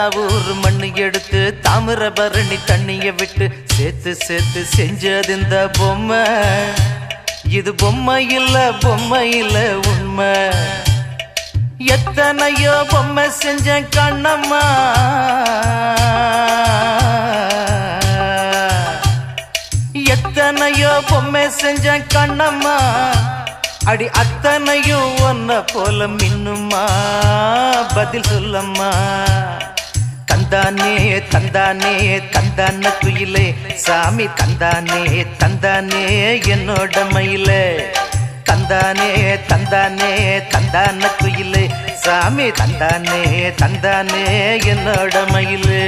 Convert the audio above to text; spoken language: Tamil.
ஊர் மண்ணு எடுத்து தாமிரபரணி தண்ணிய விட்டு சேர்த்து சேர்த்து செஞ்சது இந்த பொம்மை. இது பொம்மை இல்ல உண்மை. எத்தனையோ பொம்மை செஞ்ச கண்ணம்மா, எத்தனையோ பொம்மை செஞ்ச கண்ணம்மா. அடி அத்தனையும் ஒன்ன போல மின்னுமா, பதில் சொல்லம்மா. தந்தானே தந்தானே தந்தான குயிலே சாமி, தந்தானே தந்தானே என்னோட மயிலே. தந்தானே தந்தானே தந்தான குயிலே சாமி, தந்தானே தந்தானே என்னோட மயிலே.